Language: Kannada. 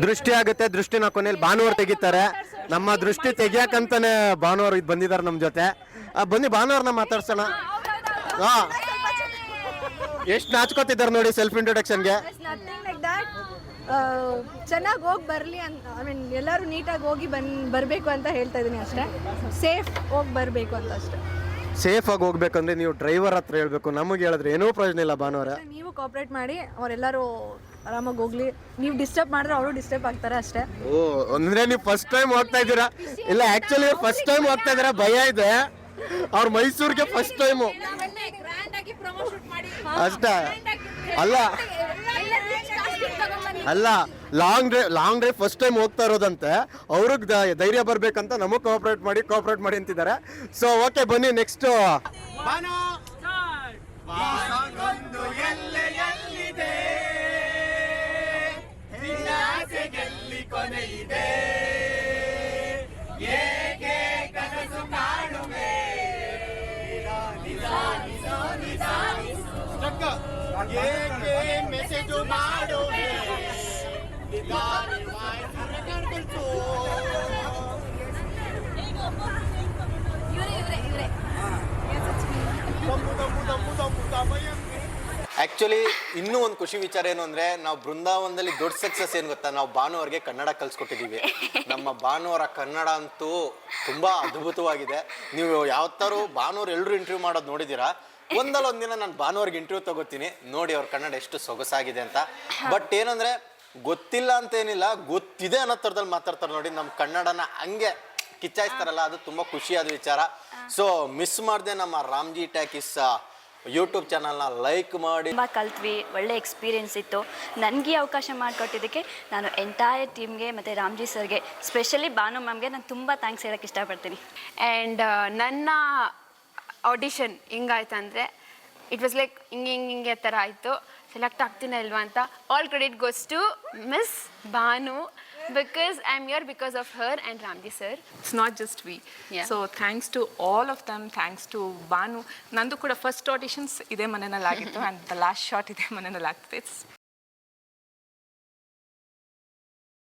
ದೃಷ್ಟಿ ಆಗುತ್ತೆ. ದೃಷ್ಟಿನ ಕೊನೆಯಲ್ಲಿ ಭಾನುವಾರ ತೆಗಿತಾರೆ. ನಮ್ಮ ದೃಷ್ಟಿ ತೆಗಿಯಾಕಂತಾನೆ ಭಾನುವಾರ ಇದು ಬಂದಿದ್ದಾರೆ ನಮ್ಮ ಜೊತೆ. ಬನ್ನಿ ಭಾನುವಾರನ ಮಾತಾಡ್ಸೋಣ. ಹಾ, ಎಷ್ಟು ನಾಚ್ಕೋತಿದ್ದಾರೆ ನೋಡಿ ಸೆಲ್ಫ್ ಇಂಟ್ರೊಡಕ್ಷನ್ಗೆ. ಚೆನ್ನಾಗಿ ಹೋಗಿ ಬರಲಿ ಅಂತ, ಐ ಮೀನ್ ಎಲ್ಲರೂ ನೀಟಾಗಿ ಹೋಗಿ ಬರಬೇಕು ಅಂತ ಹೇಳ್ತಾ ಇದ್ದೀನಿ ಅಷ್ಟೇ. ಸೇಫ್ ಹೋಗಿ ಬರಬೇಕು ಅಂತ ಅಷ್ಟೇ. ಸೇಫ್ ಆಗಿ ಹೋಗ್ಬೇಕಂದ್ರೆ ನೀವು ಡ್ರೈವರ್ ಹತ್ರ ಹೇಳ್ಬೇಕು, ನಮಗೆ ಹೇಳಿದ್ರೆ ಏನೂ ಪ್ರಯೋಜನ ಇಲ್ಲ. ಭಾನುವಾರ ನೀವು ಕೋಆಪರೇಟ್ ಮಾಡಿ ಅವರೆಲ್ಲರೂ ಆರಾಮಾಗಿ ಹೋಗ್ಲಿ. ನೀವು ಡಿಸ್ಟರ್ಬ್ ಮಾಡಿದ್ರೆ ಅವರು ಡಿಸ್ಟರ್ಬ್ ಆಗ್ತಾರೆ ಅಷ್ಟೇ. ಓ, ಅಂದ್ರೆ ನೀವು ಫಸ್ಟ್ ಟೈಮ್ ಹೋಗ್ತಾ ಇದ್ದೀರಾ? ಇಲ್ಲ, ಆಕ್ಚುಲಿ ಫಸ್ಟ್ ಟೈಮ್ ಹೋಗ್ತಾ ಇದ್ದೀರಾ, ಭಯ ಇದೆ. ಅವ್ರು ಮೈಸೂರಿಗೆ ಫಸ್ಟ್ ಟೈಮು ಅಷ್ಟೇ. ಅಲ್ಲ ಲಾಂಗ್ ಡ್ರೈವ್ ಫಸ್ಟ್ ಟೈಮ್ ಹೋಗ್ತಾ ಇರೋದಂತೆ. ಅವ್ರಿಗೆ ಧೈರ್ಯ ಬರ್ಬೇಕಂತ ನಮಗೆ ಕೋಆಪರೇಟ್ ಮಾಡಿ ಅಂತಿದ್ದಾರೆ. ಸೊ ಓಕೆ, ಬನ್ನಿ ನೆಕ್ಸ್ಟ್. ಆಕ್ಚುಲಿ ಇನ್ನೂ ಒಂದು ಖುಷಿ ವಿಚಾರ ಏನು ಅಂದ್ರೆ, ನಾವು ಬೃಂದಾವನದಲ್ಲಿ ದೊಡ್ಡ ಸಕ್ಸಸ್ ಏನು ಗೊತ್ತಾ, ನಾವು ಭಾನುವಾರಿಗೆ ಕನ್ನಡ ಕಲ್ಸ್ಕೊಟ್ಟಿದ್ದೀವಿ. ನಮ್ಮ ಭಾನುವಾರ ಕನ್ನಡ ಅಂತೂ ತುಂಬಾ ಅದ್ಭುತವಾಗಿದೆ. ನೀವು ಯಾವತ್ತಾರು ಭಾನುವಾರ ಎಲ್ಲರೂ ಇಂಟರ್ವ್ಯೂ ಮಾಡೋದು ನೋಡಿದ್ದೀರಾ? ಒಂದಲ್ಲ ಒಂದಿನ ನಾನು ಭಾನುವಾರಿಗೆ ಇಂಟರ್ವ್ಯೂ ತಗೋತೀನಿ, ನೋಡಿ ಅವ್ರ ಕನ್ನಡ ಎಷ್ಟು ಸೊಗಸಾಗಿದೆ ಅಂತ. ಬಟ್ ಏನಂದ್ರೆ ಗೊತ್ತಿಲ್ಲ ಅಂತ ಏನಿಲ್ಲ, ಗೊತ್ತಿದೆ ಅನ್ನೋ ಥರದಲ್ಲಿ ಮಾತಾಡ್ತಾರೆ ನೋಡಿ. ನಮ್ಮ ಕನ್ನಡನ ಹಂಗೆ ಕಿಚ್ಚಾಯಿಸ್ತಾರಲ್ಲ, ಅದು ತುಂಬ ಖುಷಿಯಾದ ವಿಚಾರ. ಸೊ ಮಿಸ್ ಮಾಡಿದೆ ನಮ್ಮ ರಾಮ್ಜಿ ಟಾಕೀಸ್ ಯೂಟ್ಯೂಬ್ ಚಾನಲ್ನ ಲೈಕ್ ಮಾಡಿ. ತುಂಬ ಕಲ್ತ್ವಿ, ಒಳ್ಳೆ ಎಕ್ಸ್ಪೀರಿಯೆನ್ಸ್ ಇತ್ತು. ನನಗೆ ಅವಕಾಶ ಮಾಡಿಕೊಟ್ಟಿದ್ದಕ್ಕೆ ನಾನು ಎಂಟೈರ್ ಟೀಮ್ಗೆ ಮತ್ತು ರಾಮ್ಜಿ ಸರ್ಗೆ, ಸ್ಪೆಷಲಿ ಭಾನು ಮ್ಯಾಮ್ಗೆ ನಾನು ತುಂಬ ಥ್ಯಾಂಕ್ಸ್ ಹೇಳೋಕ್ಕೆ ಇಷ್ಟಪಡ್ತೀನಿ. ಆ್ಯಂಡ್ ನನ್ನ ಆಡಿಷನ್ ಹಿಂಗಾಯ್ತಂದರೆ ಇಟ್ ವಾಸ್ ಲೈಕ್ ಹಿಂಗೆ ಥರ ಆಯಿತು. ಸೆಲೆಕ್ಟ್ ಆಗ್ತೀನ ಇಲ್ವಾ ಅಂತ. All credit goes to miss Bhanu, because I'm here because of her and Ramji sir. It's not just we. Yeah. So thanks to all of them, thanks to Banu. Nandu kuda first auditions ide manenalli agittu and the last shot ide manenalli agtide. It's